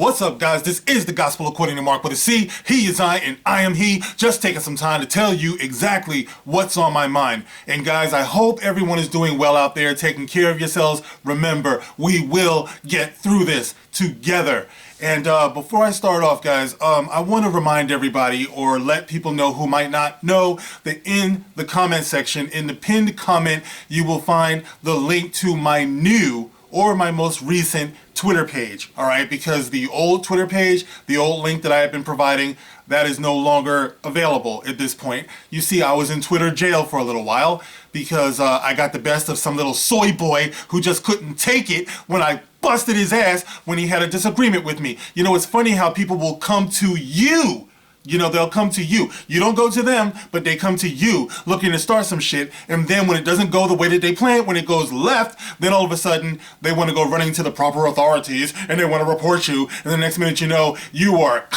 What's up, guys? This is the Gospel According to Mark with a C. He is I, and I am he. Just taking some time to tell you exactly what's on my mind. And guys, I hope everyone is doing well out there, taking care of yourselves. Remember, we will get through this together. And before I start off, guys, I want to remind everybody, or let people know who might not know, that in the comment section, in the pinned comment, you will find the link to my new or my most recent Twitter page, all right? Because the old Twitter page, the old link that I have been providing, that is no longer available at this point. You see, I was in Twitter jail for a little while because I got the best of some little soy boy who just couldn't take it when I busted his ass when he had a disagreement with me. You know, it's funny how people will come to you. You know, they'll come to you. You don't go to them, but they come to you looking to start some shit. And then when it doesn't go the way that they planned, when it goes left, then all of a sudden they want to go running to the proper authorities and they want to report you. And the next minute you know, you are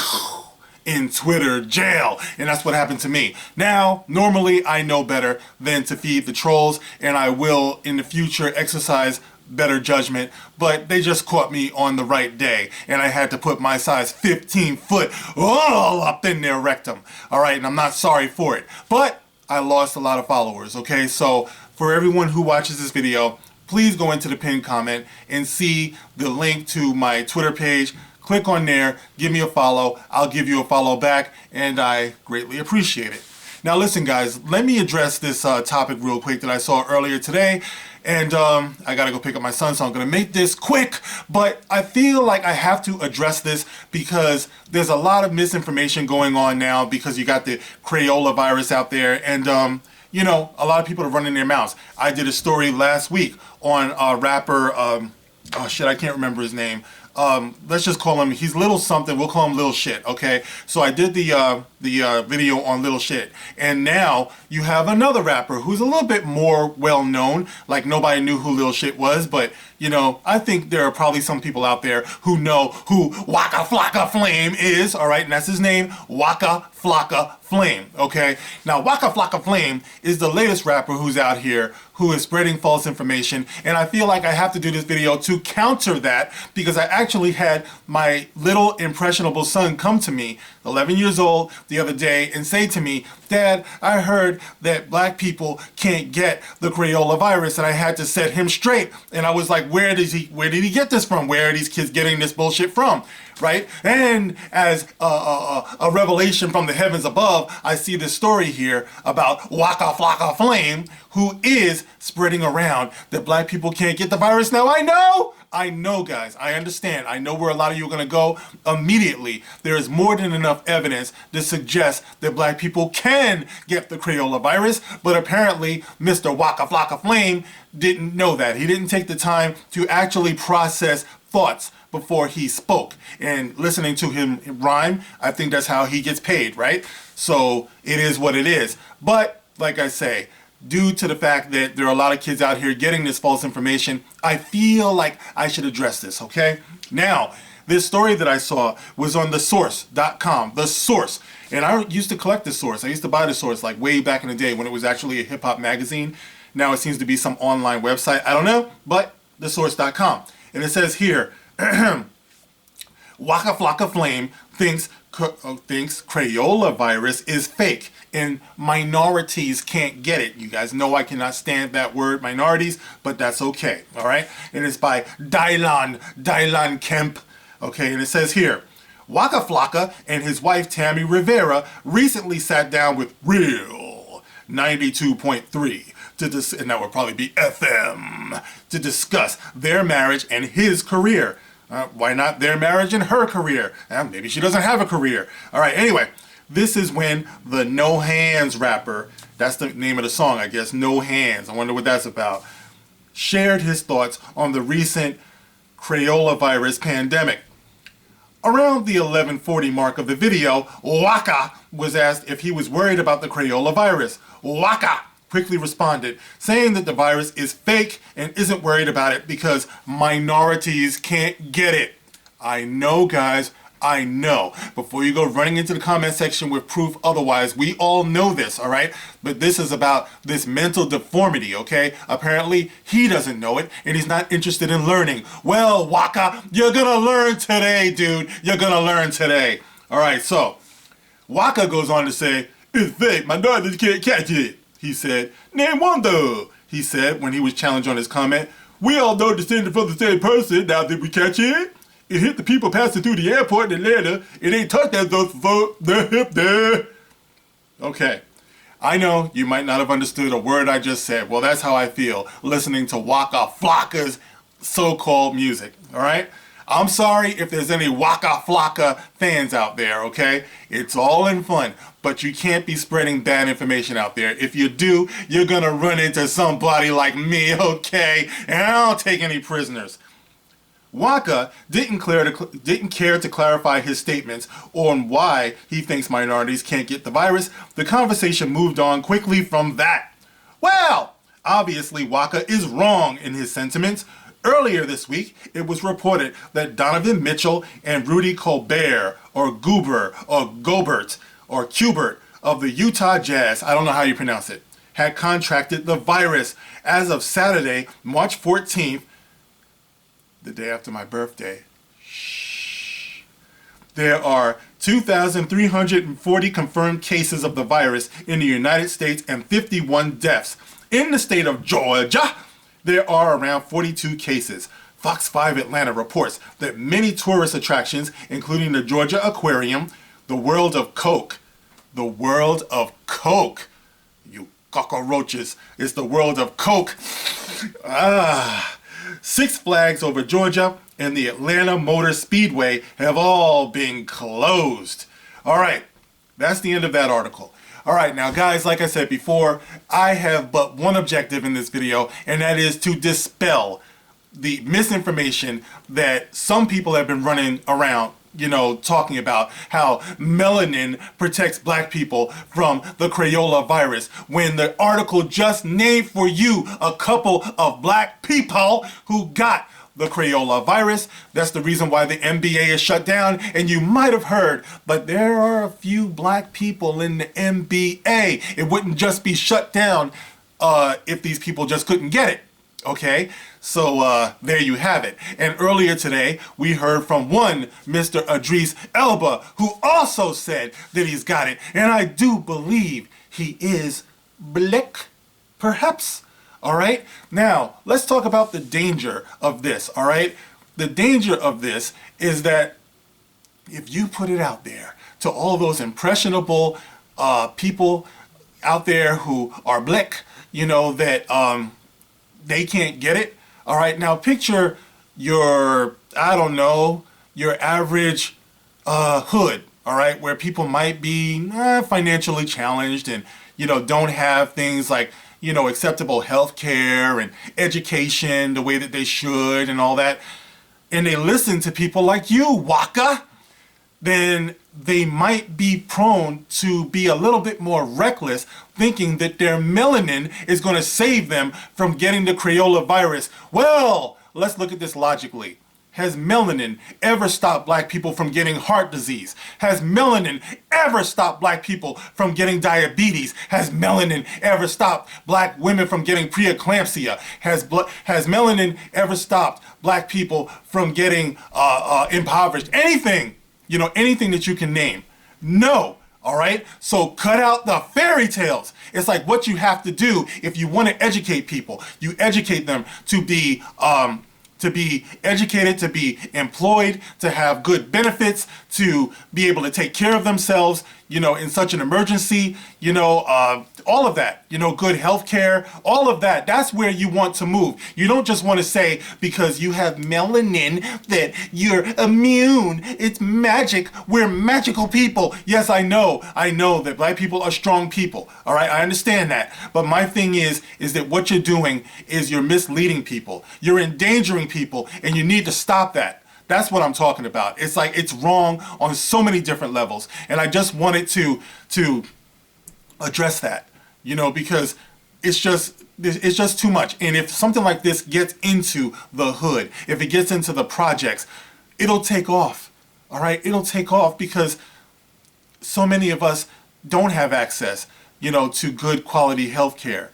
in Twitter jail. And that's what happened to me. Now, normally I know better than to feed the trolls, and I will in the future exercise better judgment, but they just caught me on the right day, and I had to put my size 15 foot all up in their rectum. All right, and I'm not sorry for it, but I lost a lot of followers, okay? So for everyone who watches this video, please go into the pinned comment and see the link to my Twitter page. Click on there, give me a follow, I'll give you a follow back, and I greatly appreciate it. Now listen, guys, let me address this topic real quick that I saw earlier today. And I gotta go pick up my son, so I'm gonna make this quick, but I feel like I have to address this because there's a lot of misinformation going on now because you got the Crayolavyrus out there, and you know, a lot of people are running their mouths. I did a story last week on a rapper, oh shit, I can't remember his name. Let's just call him, he's Little Something, we'll call him Little Shit, okay? So I did the video on Little Shit, and now you have another rapper who's a little bit more well known, like nobody knew who Little Shit was, but you know, I think there are probably some people out there who know who Waka Flocka Flame is, all right? And that's his name, Waka Flocka Flame, okay? Now, Waka Flocka Flame is the latest rapper who's out here who is spreading false information, and I feel like I have to do this video to counter that because I actually had my little impressionable son come to me, 11 years old, the other day and say to me, "Dad, I heard that black people can't get the Crayolavyrus," and I had to set him straight. And I was like, where did he get this from? Where are these kids getting this bullshit from? Right? And as a revelation from the heavens above, I see this story here about Waka Flocka Flame, who is spreading around that black people can't get the virus. Now I know, guys, I understand. I know where a lot of you are going to go immediately. There is more than enough evidence to suggest that black people can get the Crayolavyrus, but apparently Mr. Waka Flocka Flame didn't know that. He didn't take the time to actually process thoughts before he spoke. And listening to him rhyme, I think that's how he gets paid, right? So it is what it is. But like I say, due to the fact that there are a lot of kids out here getting this false information, I feel like I should address this, okay? Now, this story that I saw was on thesource.com, The Source. And I used to collect The Source. I used to buy The Source like way back in the day when it was actually a hip-hop magazine. Now it seems to be some online website. I don't know, but thesource.com. And it says here, Waka Flocka Flame thinks Crayolavyrus is fake and minorities can't get it. You guys know I cannot stand that word, minorities, but that's okay, all right? And it's by Dylan Kemp, okay? And it says here, Waka Flocka and his wife Tammy Rivera recently sat down with Real 92.3 and that would probably be FM, to discuss their marriage and his career. Why not their marriage and her career? Maybe she doesn't have a career. All right, anyway, this is when the No Hands rapper, that's the name of the song, I guess, No Hands, I wonder what that's about, shared his thoughts on the recent Crayolavyrus pandemic. Around the 11:40 mark of the video, Waka was asked if he was worried about the Crayolavyrus. Waka quickly responded, saying that the virus is fake and isn't worried about it because minorities can't get it. I know, guys, I know. Before you go running into the comment section with proof otherwise, we all know this, all right? But this is about this mental deformity, okay? Apparently, he doesn't know it, and he's not interested in learning. Well, Waka, you're gonna learn today, dude. You're gonna learn today. All right, so Waka goes on to say, "It's fake, my daughter can't catch it," he said. "Name one though," he said when he was challenged on his comment. "We all know descended from the same person, now did we catch it? It hit the people passing through the airport in Atlanta. It ain't touched that those folk, they're hip there." Okay, I know you might not have understood a word I just said. Well, that's how I feel listening to Waka Flocka's so-called music, all right? I'm sorry if there's any Waka Flocka fans out there, okay? It's all in fun, but you can't be spreading bad information out there. If you do, you're gonna run into somebody like me, okay? And I don't take any prisoners. Waka didn't care to clarify his statements on why he thinks minorities can't get the virus. The conversation moved on quickly from that. Well, obviously Waka is wrong in his sentiments. Earlier this week, it was reported that Donovan Mitchell and Rudy Gobert, or Goober, or Gobert, or Qbert of the Utah Jazz, I don't know how you pronounce it, had contracted the virus. As of Saturday, March 14th, the day after my birthday, there are 2,340 confirmed cases of the virus in the United States and 51 deaths. In the state of Georgia, there are around 42 cases. Fox 5 Atlanta reports that many tourist attractions, including the Georgia Aquarium, the World of Coke, you cockroaches, it's the World of Coke, Six Flags Over Georgia, and the Atlanta Motor Speedway have all been closed. All right, that's the end of that article. All right, now guys, like I said before, I have but one objective in this video, and that is to dispel the misinformation that some people have been running around, you know, talking about how melanin protects black people from the Crayolavyrus, when the article just named for you a couple of black people who got the Crayolavyrus. That's the reason why the NBA is shut down. And you might have heard, but there are a few black people in the NBA. It wouldn't just be shut down if these people just couldn't get it. Okay, so there you have it. And earlier today, we heard from one Mr. Idris Elba, who also said that he's got it. And I do believe he is black, perhaps. All right, now let's talk about the danger of this. All right, the danger of this is that if you put it out there to all those impressionable people out there who are black, you know, that they can't get it. All right, now picture your, I don't know, your average hood, all right, where people might be financially challenged and, you know, don't have things like, you know, acceptable health care and education the way that they should and all that. And they listen to people like you, Waka, then they might be prone to be a little bit more reckless, thinking that their melanin is going to save them from getting the Crayolavyrus. Well, let's look at this logically. Has melanin ever stopped black people from getting heart disease? Has melanin ever stopped black people from getting diabetes? Has melanin ever stopped black women from getting preeclampsia? Has melanin ever stopped black people from getting impoverished? Anything, you know, anything that you can name. No. All right, so cut out the fairy tales. It's like what you have to do if you want to educate people. You educate them to be educated, to be employed, to have good benefits, to be able to take care of themselves, you know, in such an emergency, you know, all of that, you know, good health care, all of that. That's where you want to move. You don't just want to say because you have melanin that you're immune. It's magic. We're magical people. Yes, I know that black people are strong people. All right, I understand that. But my thing is that what you're doing is you're misleading people. You're endangering people, and you need to stop that. That's what I'm talking about. It's like it's wrong on so many different levels, and I just wanted to address that, you know, because it's just too much. And if something like this gets into the hood, if it gets into the projects, it'll take off. All right, it'll take off because so many of us don't have access, to good quality health care.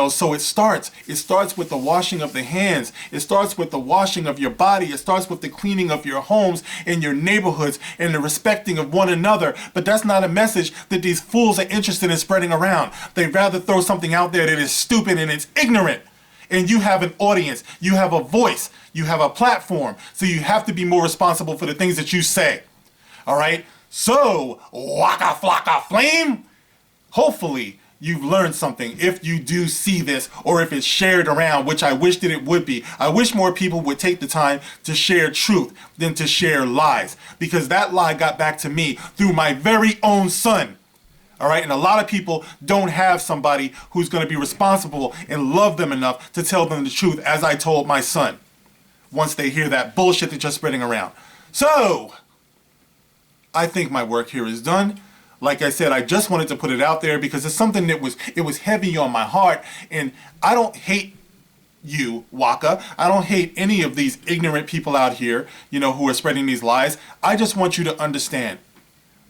So it starts with the washing of the hands. It starts with the washing of your body. It starts with the cleaning of your homes and your neighborhoods and the respecting of one another. But that's not a message that these fools are interested in spreading around. They'd rather throw something out there that is stupid and it's ignorant. And you have an audience, you have a voice, you have a platform. So you have to be more responsible for the things that you say. All right? So, Waka Flocka Flame, hopefully you've learned something if you do see this or if it's shared around, which I wish that it would be. I wish more people would take the time to share truth than to share lies, because that lie got back to me through my very own son. All right, and a lot of people don't have somebody who's going to be responsible and love them enough to tell them the truth, as I told my son, once they hear that bullshit that you're spreading around. So, I think my work here is done. Like I said, I just wanted to put it out there because it's something that was heavy on my heart. And I don't hate you, Waka. I don't hate any of these ignorant people out here, who are spreading these lies. I just want you to understand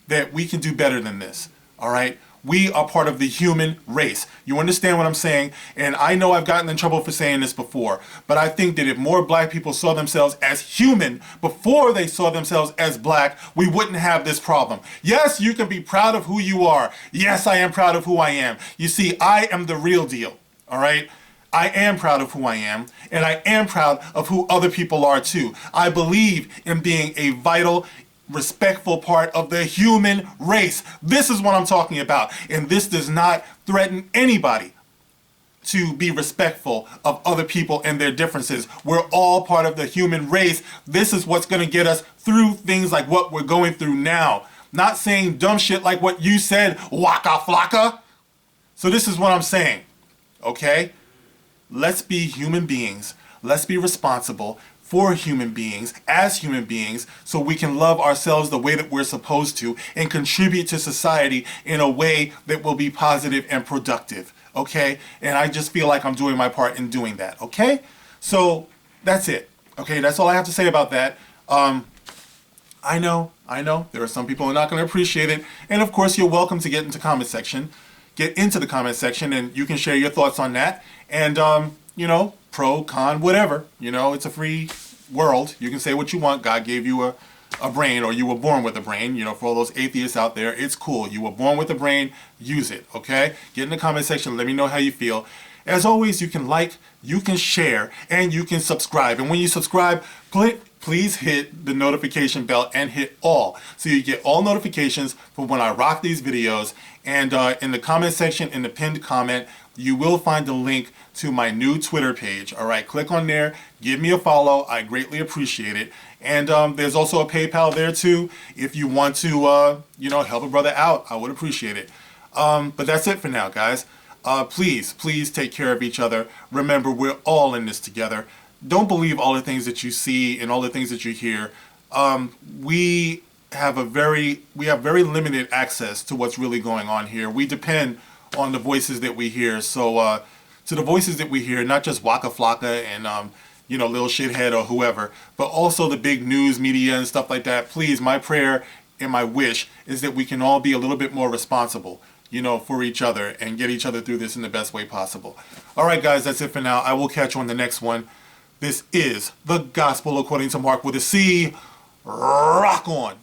that we can do better than this. All right? We are part of the human race. You understand what I'm saying? And I know I've gotten in trouble for saying this before, but I think that if more black people saw themselves as human before they saw themselves as black, we wouldn't have this problem. Yes, you can be proud of who you are. Yes, I am proud of who I am. You see, I am the real deal. All right? I am proud of who I am, and I am proud of who other people are too. I believe in being a vital, respectful part of the human race. This is what I'm talking about. And this does not threaten anybody to be respectful of other people and their differences. We're all part of the human race. This is what's going to get us through things like what we're going through now. Not saying dumb shit like what you said, Waka Flocka. So this is what I'm saying. Okay? Let's be human beings. Let's be responsible for human beings, as human beings, so we can love ourselves the way that we're supposed to and contribute to society in a way that will be positive and productive, okay? And I just feel like I'm doing my part in doing that, okay? So that's it, okay? That's all I have to say about that. I know, there are some people who are not going to appreciate it, and of course you're welcome to get into the comment section, and you can share your thoughts on that, and pro, con, whatever. It's a free world. You can say what you want. God gave you a brain, or you were born with a brain. For all those atheists out there, it's cool. You were born with a brain. Use it, okay? Get in the comment section. Let me know how you feel. As always, you can like, you can share, and you can subscribe. And when you subscribe, please hit the notification bell and hit all, so you get all notifications for when I rock these videos. And in the comment section, in the pinned comment, you will find a link to my new Twitter page. All right, click on there, give me a follow. I greatly appreciate it. And there's also a PayPal there too, if you want to, help a brother out. I would appreciate it. But that's it for now, guys. Please take care of each other. Remember, we're all in this together. Don't believe all the things that you see and all the things that you hear. We have very limited access to what's really going on here. We depend on the voices that we hear. So to the voices that we hear, not just Waka Flocka and Lil Shithead or whoever, but also the big news media and stuff like that. Please, my prayer and my wish is that we can all be a little bit more responsible, for each other and get each other through this in the best way possible. All right, guys, that's it for now. I will catch you on the next one. This is the Gospel According to Mark with a C. Rock on.